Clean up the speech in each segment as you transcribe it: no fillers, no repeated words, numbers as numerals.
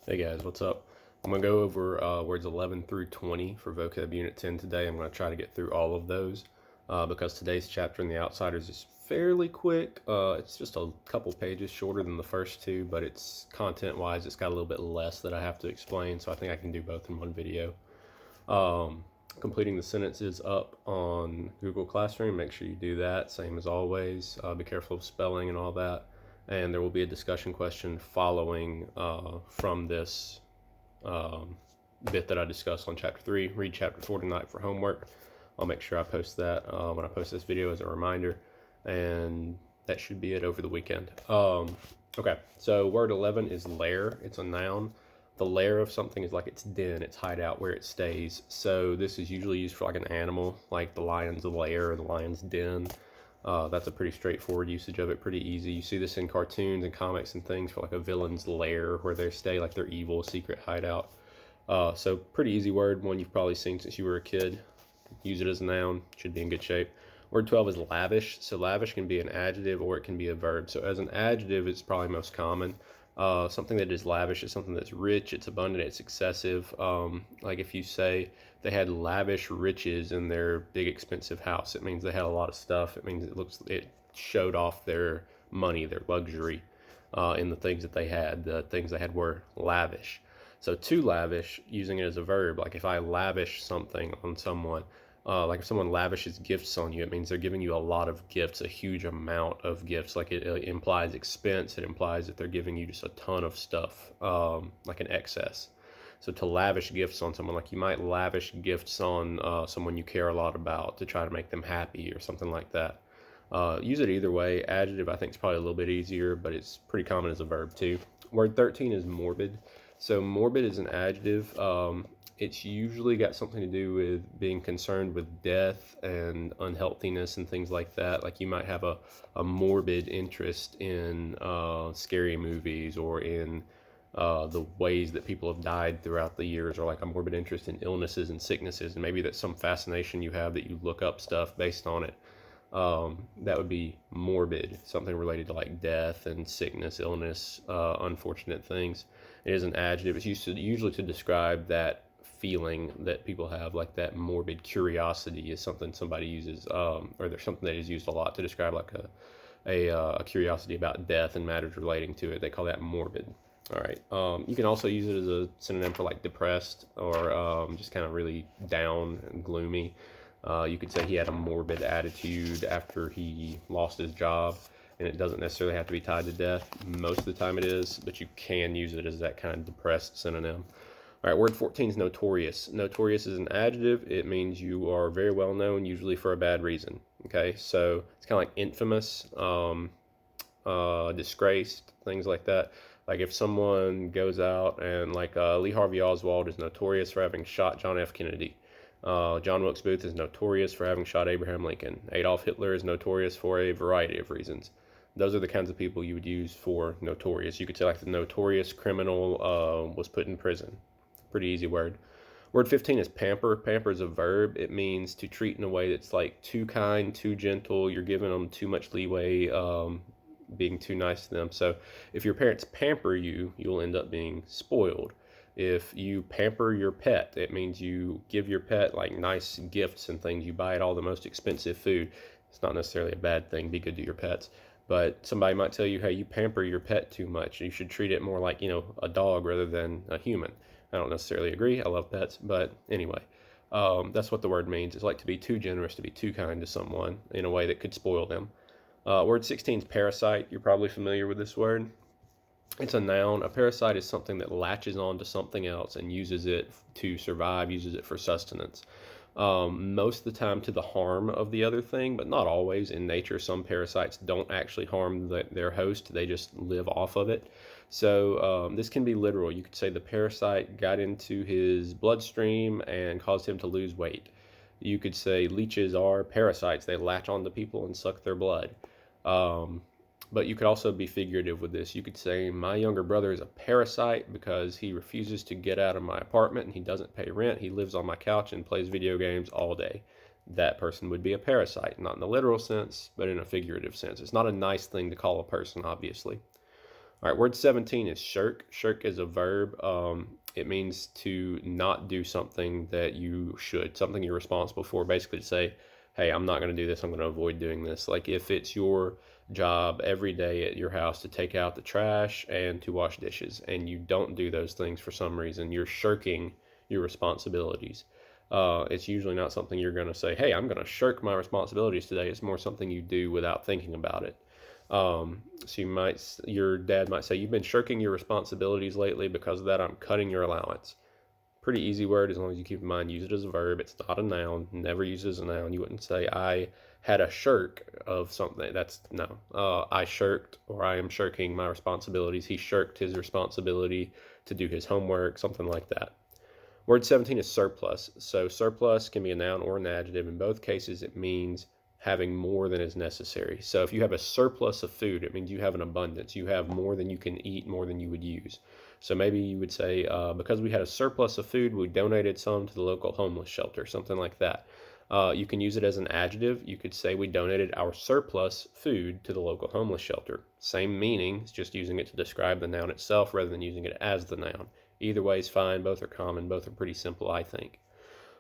Hey guys, what's up? I'm going to go over words 11 through 20 for Vocab Unit 10 today. I'm going to try to get through all of those because today's chapter in the Outsiders is fairly quick. It's just a couple pages shorter than the first two, but it's content-wise, it's got a little bit less that I have to explain, so I think I can do both in one video. Completing the sentences up on Google Classroom. Make sure you do that, same as always. Be careful of spelling and all that. And there will be a discussion question following from this bit that I discussed on Chapter 3. Read Chapter 4 tonight for homework. I'll make sure I post that when I post this video as a reminder. And that should be it over the weekend. Okay, so word 11 is lair. It's a noun. The lair of something is like its den, its hideout, where it stays. So this is usually used for like an animal, like the lion's lair or the lion's den. That's a pretty straightforward usage of it, pretty easy. You see this in cartoons and comics and things for like a villain's lair where they stay, like their evil secret hideout. So pretty easy word, one you've probably seen since you were a kid. Use it as a noun, should be in good shape. Word 12 is lavish. So lavish can be an adjective or it can be a verb. So as an adjective, it's probably most common. Something that is lavish is something that's rich, it's abundant, it's excessive. Like if you say they had lavish riches in their big expensive house, it means they had a lot of stuff. It means it showed off their money, their luxury in the things that they had. The things they had were lavish. So to lavish, using it as a verb, like if I lavish something on someone, like if someone lavishes gifts on you, it means they're giving you a lot of gifts, a huge amount of gifts. Like it implies expense. It implies that they're giving you just a ton of stuff, like an excess. So to lavish gifts on someone, like you might lavish gifts on someone you care a lot about to try to make them happy or something like that. Use it either way. Adjective, I think, is probably a little bit easier, but it's pretty common as a verb too. Word 13 is morbid. So morbid is an adjective. It's usually got something to do with being concerned with death and unhealthiness and things like that. Like you might have a morbid interest in scary movies or in the ways that people have died throughout the years, or like a morbid interest in illnesses and sicknesses. And maybe that's some fascination you have that you look up stuff based on it. That would be morbid, something related to like death and sickness, illness, unfortunate things. It is an adjective. It's usually to describe that feeling that people have, like that morbid curiosity is something somebody uses, or there's something that is used a lot to describe like a curiosity about death and matters relating to it. They call that morbid. All right. You can also use it as a synonym for like depressed or just kind of really down and gloomy. You could say he had a morbid attitude after he lost his job, and it doesn't necessarily have to be tied to death. Most of the time it is, but you can use it as that kind of depressed synonym. All right, word 14 is notorious. Notorious is an adjective. It means you are very well known, usually for a bad reason. Okay, so it's kind of like infamous, disgraced, things like that. Like if someone goes out and like Lee Harvey Oswald is notorious for having shot John F. Kennedy. John Wilkes Booth is notorious for having shot Abraham Lincoln. Adolf Hitler is notorious for a variety of reasons. Those are the kinds of people you would use for notorious. You could say like the notorious criminal was put in prison. Pretty easy word. Word 15 is pamper. Pamper is a verb. It means to treat in a way that's like too kind, too gentle. You're giving them too much leeway, being too nice to them. So if your parents pamper you, you'll end up being spoiled. If you pamper your pet, it means you give your pet like nice gifts and things. You buy it all the most expensive food. It's not necessarily a bad thing. Be good to your pets. But somebody might tell you, hey, you pamper your pet too much. You should treat it more like, a dog rather than a human. I don't necessarily agree. I love pets. But anyway, that's what the word means. It's like to be too generous, to be too kind to someone in a way that could spoil them. Word 16 is parasite. You're probably familiar with this word. It's a noun. A parasite is something that latches on to something else and uses it to survive, uses it for sustenance. Most of the time to the harm of the other thing, but not always. In nature, some parasites don't actually harm their host. They just live off of it. So this can be literal. You could say the parasite got into his bloodstream and caused him to lose weight. You could say leeches are parasites. They latch onto people and suck their blood. But you could also be figurative with this. You could say, my younger brother is a parasite because he refuses to get out of my apartment and he doesn't pay rent. He lives on my couch and plays video games all day. That person would be a parasite, not in the literal sense, but in a figurative sense. It's not a nice thing to call a person, obviously. All right, word 17 is shirk. Shirk is a verb. It means to not do something that you should, something you're responsible for. Basically, to say, hey, I'm not going to do this. I'm going to avoid doing this. Like if it's your job every day at your house to take out the trash and to wash dishes, and you don't do those things for some reason, you're shirking your responsibilities. It's usually not something you're going to say, hey, I'm going to shirk my responsibilities today. It's more something you do without thinking about it. So your dad might say, you've been shirking your responsibilities lately. Because of that, I'm cutting your allowance. Pretty easy word, as long as you keep in mind, use it as a verb. It's not a noun. Never use it as a noun. You wouldn't say, I had a shirk of something. That's no. I shirked, or I am shirking my responsibilities. He shirked his responsibility to do his homework, something like that. Word 17 is surplus. So surplus can be a noun or an adjective. In both cases, it means having more than is necessary. So if you have a surplus of food, it means you have an abundance. You have more than you can eat, more than you would use. So maybe you would say, because we had a surplus of food, we donated some to the local homeless shelter, something like that. You can use it as an adjective. You could say we donated our surplus food to the local homeless shelter. Same meaning, it's just using it to describe the noun itself rather than using it as the noun. Either way is fine. Both are common. Both are pretty simple, I think.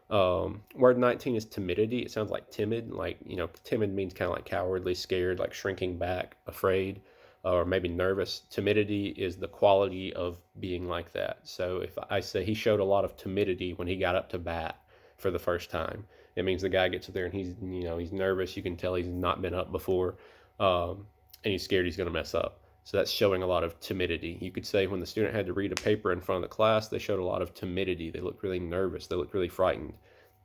Word 19 is timidity. It sounds like timid, like, timid means kind of like cowardly, scared, like shrinking back, afraid, or maybe nervous. Timidity is the quality of being like that. So if I say he showed a lot of timidity when he got up to bat for the first time, it means the guy gets up there and he's nervous. You can tell he's not been up before, and he's scared he's going to mess up. So that's showing a lot of timidity. You could say when the student had to read a paper in front of the class, they showed a lot of timidity. They looked really nervous. They looked really frightened.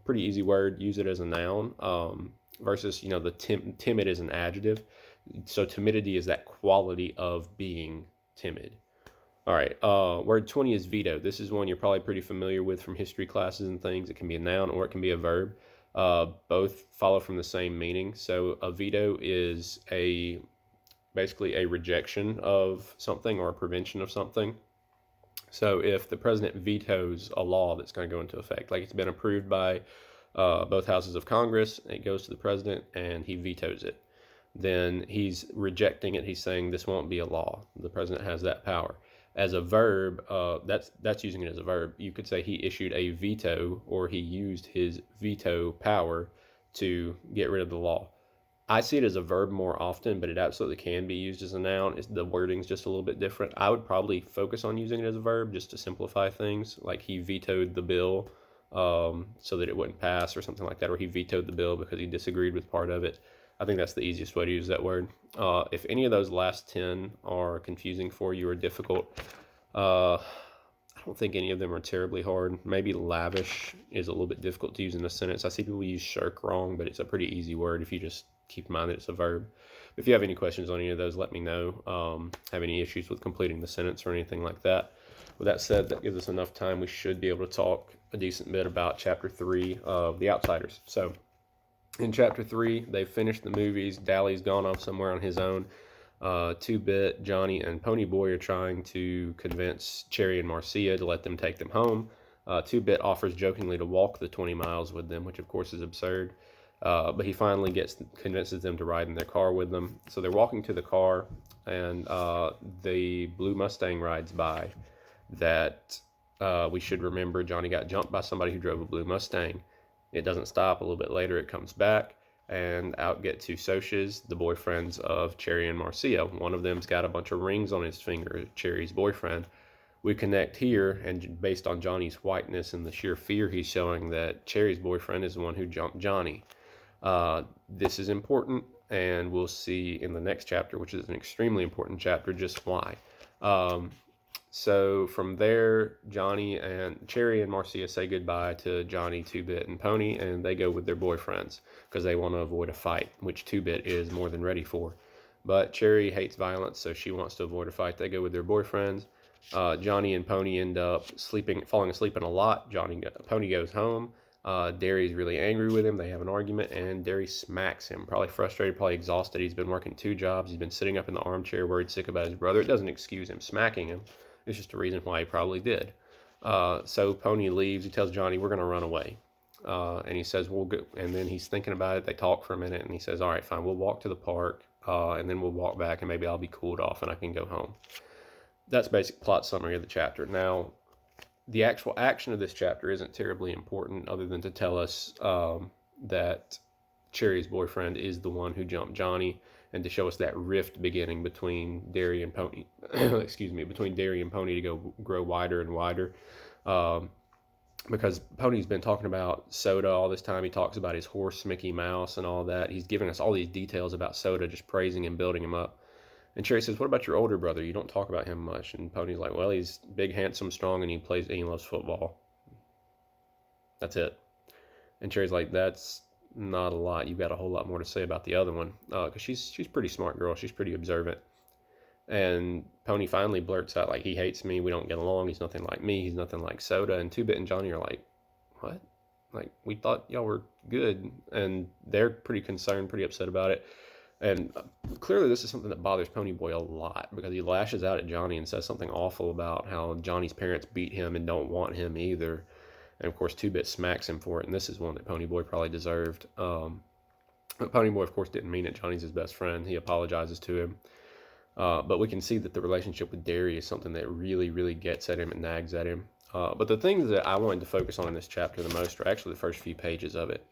Pretty easy word. Use it as a noun. Versus, the timid is an adjective. So timidity is that quality of being timid. All right. Word 20 is veto. This is one you're probably pretty familiar with from history classes and things. It can be a noun or it can be a verb. Both follow from the same meaning. So a veto is basically a rejection of something or a prevention of something. So if the president vetoes a law that's going to go into effect, like it's been approved by both houses of Congress, it goes to the president and he vetoes it, then he's rejecting it. He's saying this won't be a law. The president has that power. As a verb, that's using it as a verb. You could say he issued a veto, or he used his veto power to get rid of the law. I see it as a verb more often, but it absolutely can be used as a noun. The wording's just a little bit different. I would probably focus on using it as a verb just to simplify things, like he vetoed the bill so that it wouldn't pass or something like that, or he vetoed the bill because he disagreed with part of it. I think that's the easiest way to use that word. If any of those last 10 are confusing for you or difficult, I don't think any of them are terribly hard. Maybe lavish is a little bit difficult to use in a sentence. I see people use shirk wrong, but it's a pretty easy word if you just keep in mind that it's a verb. If you have any questions on any of those, let me know. Have any issues with completing the sentence or anything like that. With that said, that gives us enough time. We should be able to talk a decent bit about Chapter 3 of The Outsiders. So in Chapter 3, they've finished the movies. Dally's gone off somewhere on his own. 2-Bit, Johnny, and Ponyboy are trying to convince Cherry and Marcia to let them take them home. 2-Bit offers jokingly to walk the 20 miles with them, which of course is absurd. But he finally convinces them to ride in their car with them. So they're walking to the car, and the blue Mustang rides by. That we should remember Johnny got jumped by somebody who drove a blue Mustang. It doesn't stop. A little bit later, it comes back, and out get two Soches, the boyfriends of Cherry and Marcia. One of them's got a bunch of rings on his finger, Cherry's boyfriend. We connect here, and based on Johnny's whiteness and the sheer fear he's showing, that Cherry's boyfriend is the one who jumped Johnny. This is important, and we'll see in the next chapter, which is an extremely important chapter, just why. So from there, Cherry and Marcia say goodbye to Johnny, 2-Bit, and Pony, and they go with their boyfriends because they want to avoid a fight, which 2-Bit is more than ready for. But Cherry hates violence, so she wants to avoid a fight. They go with their boyfriends. Johnny and Pony end up falling asleep in a lot. Pony goes home. Derry's really angry with him. They have an argument, and Derry smacks him. Probably frustrated, probably exhausted. He's been working 2 jobs. He's been sitting up in the armchair, worried sick about his brother. It doesn't excuse him smacking him. It's just a reason why he probably did. So Pony leaves. He tells Johnny, we're going to run away. And he says, we'll go. And then he's thinking about it. They talk for a minute, and he says, all right, fine, we'll walk to the park, and then we'll walk back, and maybe I'll be cooled off, and I can go home. that's basic plot summary of the chapter. Now, the actual action of this chapter isn't terribly important, other than to tell us that Cherry's boyfriend is the one who jumped Johnny, and to show us that rift beginning between Derry and Pony. Excuse me, between Derry and Pony to grow wider and wider. Because Pony's been talking about Soda all this time. He talks about his horse Mickey Mouse and all that. He's giving us all these details about Soda, just praising and building him up. And Cherry says, "What about your older brother? You don't talk about him much." And Pony's like, "Well, he's big, handsome, strong, and he loves football. That's it." And Cherry's like, "That's not a lot. You've got a whole lot more to say about the other one." Because she's pretty smart girl. She's pretty observant. And Pony finally blurts out, like, he hates me. We don't get along. He's nothing like me. He's nothing like Soda. And Two-Bit and Johnny are like, "What? Like, we thought y'all were good." And they're pretty concerned, pretty upset about it. And clearly this is something that bothers Ponyboy a lot, because he lashes out at Johnny and says something awful about how Johnny's parents beat him and don't want him either. And of course, Two-Bit smacks him for it, and this is one that Ponyboy probably deserved. But Ponyboy, of course, didn't mean it. Johnny's his best friend. He apologizes to him. But we can see that the relationship with Derry is something that really, really gets at him and nags at him. But the things that I wanted to focus on in this chapter the most are actually the first few pages of it.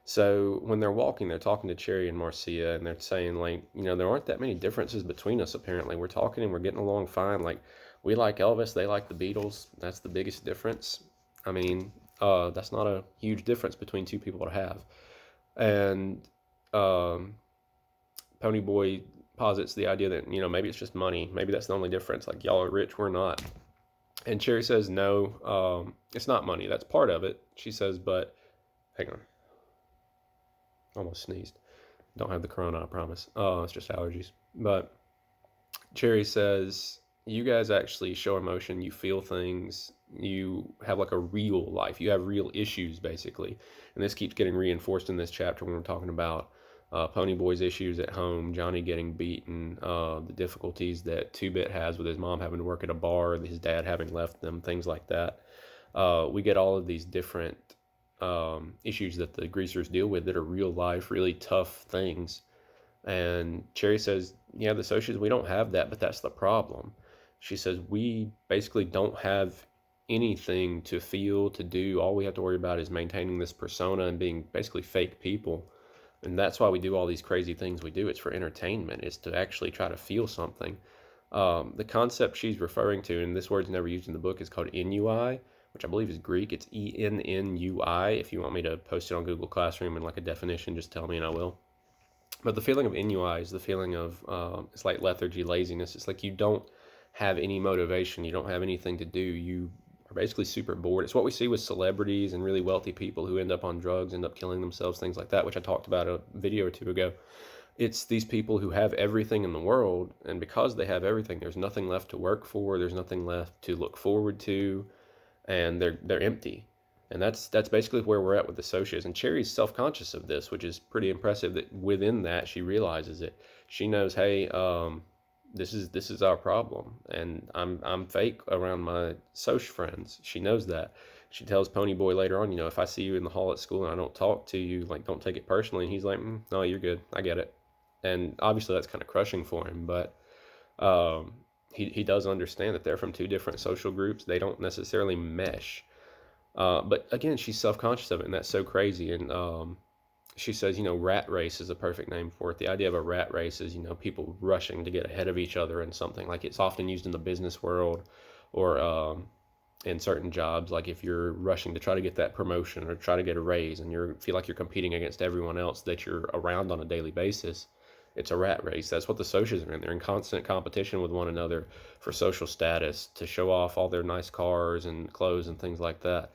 So when they're walking, they're talking to Cherry and Marcia, and they're saying, like, there aren't that many differences between us, apparently. We're talking and we're getting along fine. Like, we like Elvis, they like the Beatles. That's the biggest difference. I mean, that's not a huge difference between two people to have. And Ponyboy posits the idea that, maybe it's just money. Maybe that's the only difference. Like, y'all are rich, we're not. And Cherry says, no, it's not money. That's part of it. She says, but, hang on. Almost sneezed. Don't have the corona, I promise. It's just allergies. But Cherry says, you guys actually show emotion. You feel things. You have like a real life. You have real issues, basically. And this keeps getting reinforced in this chapter when we're talking about Ponyboy's issues at home, Johnny getting beaten, the difficulties that Two-Bit has with his mom having to work at a bar, his dad having left them, things like that. We get all of these different issues that the greasers deal with that are real life, really tough things. And Cherry says, yeah, the associates, we don't have that, but that's the problem. She says, we basically don't have anything to feel, to do. All we have to worry about is maintaining this persona and being basically fake people. And that's why we do all these crazy things we do. It's for entertainment. It's to actually try to feel something. The concept she's referring to, and this word's never used in the book, is called ennui, which I believe is Greek. It's ennui. If you want me to post it on Google Classroom and like a definition, just tell me and I will. But the feeling of ennui is the feeling of, it's like lethargy, laziness. It's like you don't have any motivation. You don't have anything to do. You are basically super bored. It's what we see with celebrities and really wealthy people who end up on drugs, end up killing themselves, things like that, which I talked about a video or two ago. It's these people who have everything in the world, and because they have everything, there's nothing left to work for. There's nothing left to look forward to, and they're empty. And that's basically where we're at with the socias. And Cherry's self-conscious of this, which is pretty impressive, that within that she realizes it. She knows, hey, this is our problem, and I'm fake around my social friends. She knows that. She tells Ponyboy later on, if I see you in the hall at school and I don't talk to you, like, don't take it personally. And he's like, no, you're good. I get it. And obviously that's kind of crushing for him, but he does understand that they're from two different social groups. They don't necessarily mesh. But again, she's self-conscious of it, and that's so crazy. And she says, rat race is a perfect name for it. The idea of a rat race is, people rushing to get ahead of each other in something. Like, it's often used in the business world or in certain jobs. Like, if you're rushing to try to get that promotion or try to get a raise and you feel like you're competing against everyone else that you're around on a daily basis, it's a rat race. That's what the socials are in. They're in constant competition with one another for social status, to show off all their nice cars and clothes and things like that.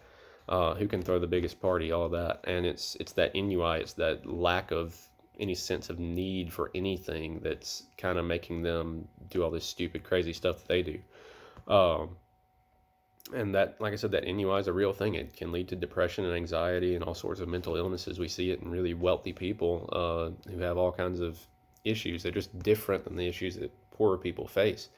Who can throw the biggest party, all of that. And it's that ennui, it's that lack of any sense of need for anything that's kind of making them do all this stupid, crazy stuff that they do. And that, like I said, that ennui is a real thing. It can lead to depression and anxiety and all sorts of mental illnesses. We see it in really wealthy people who have all kinds of issues. They're just different than the issues that poorer people face.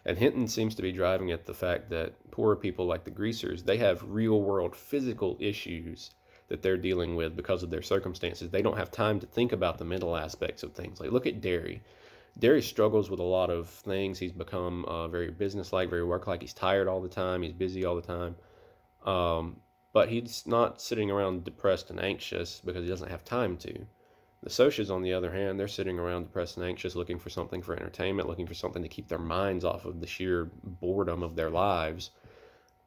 And Hinton seems to be driving at the fact that poorer people like the greasers, they have real world physical issues that they're dealing with because of their circumstances. They don't have time to think about the mental aspects of things. Like, look at Derry. Derry struggles with a lot of things. He's become very businesslike, very work-like. He's tired all the time. He's busy all the time. But he's not sitting around depressed and anxious because he doesn't have time to. The Socias, on the other hand, they're sitting around depressed and anxious, looking for something for entertainment, looking for something to keep their minds off of the sheer boredom of their lives,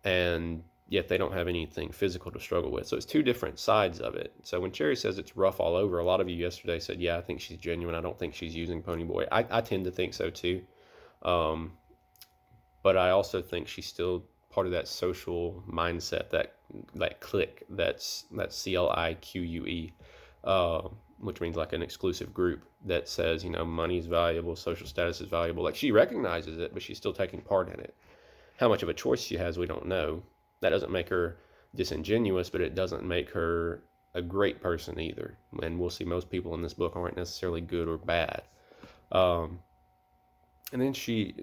and yet they don't have anything physical to struggle with. So it's two different sides of it. So when Cherry says it's rough all over, a lot of you yesterday said, yeah, I think she's genuine. I don't think she's using Ponyboy. I tend to think so too. But I also think she's still part of that social mindset, that clique, that's CLIQUE, which means like an exclusive group that says, money is valuable, social status is valuable. Like, she recognizes it, but she's still taking part in it. How much of a choice she has, we don't know. That doesn't make her disingenuous, but it doesn't make her a great person either. And we'll see most people in this book aren't necessarily good or bad. And then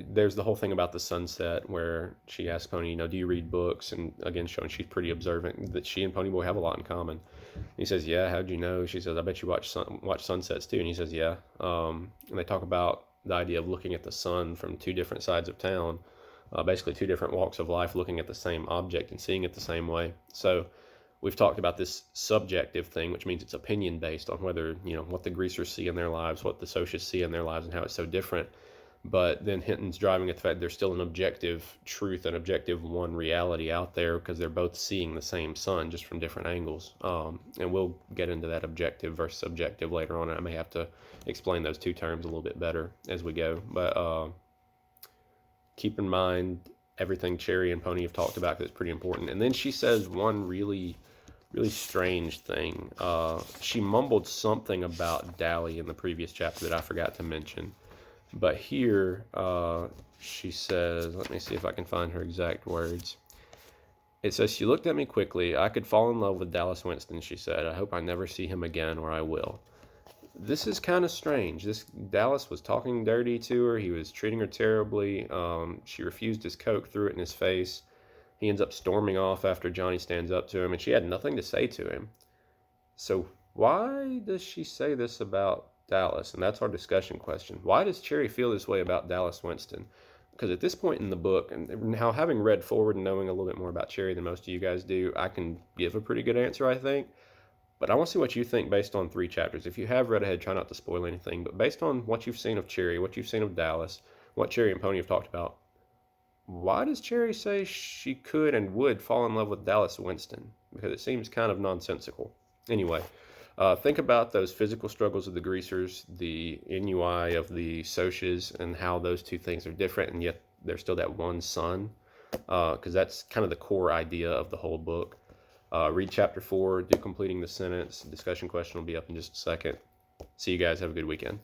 there's the whole thing about the sunset where she asks Pony, do you read books? And again, showing she's pretty observant, that she and Ponyboy have a lot in common. He says, yeah, how'd you know? She says, I bet you watch sunsets too. And he says, yeah. And they talk about the idea of looking at the sun from two different sides of town, basically two different walks of life, looking at the same object and seeing it the same way. So we've talked about this subjective thing, which means it's opinion based on whether, what the Greasers see in their lives, what the Socias see in their lives, and how it's so different. But then Hinton's driving at the fact there's still an objective truth, an objective one reality out there, because they're both seeing the same sun just from different angles. And we'll get into that objective versus subjective later on. And I may have to explain those two terms a little bit better as we go. But keep in mind everything Cherry and Pony have talked about, because it's pretty important. And then she says one really strange thing. She mumbled something about Dally in the previous chapter that I forgot to mention. But here, she says, let me see if I can find her exact words. It says, she looked at me quickly. I could fall in love with Dallas Winston, she said. I hope I never see him again, or I will. This is kind of strange. Dallas was talking dirty to her. He was treating her terribly. She refused his Coke, threw it in his face. He ends up storming off after Johnny stands up to him, and she had nothing to say to him. So why does she say this about Dallas? And that's our discussion question. Why does Cherry feel this way about Dallas Winston? Because at this point in the book, and now having read forward and knowing a little bit more about Cherry than most of you guys do, I can give a pretty good answer, I think. But I want to see what you think based on 3 chapters. If you have read ahead, try not to spoil anything. But based on what you've seen of Cherry, what you've seen of Dallas, what Cherry and Pony have talked about, why does Cherry say she could and would fall in love with Dallas Winston? Because it seems kind of nonsensical. Anyway, think about those physical struggles of the Greasers, the ennui of the Socias, and how those two things are different, and yet there's still that one sun, because that's kind of the core idea of the whole book. Read chapter 4, do completing the sentence. The discussion question will be up in just a second. See you guys. Have a good weekend.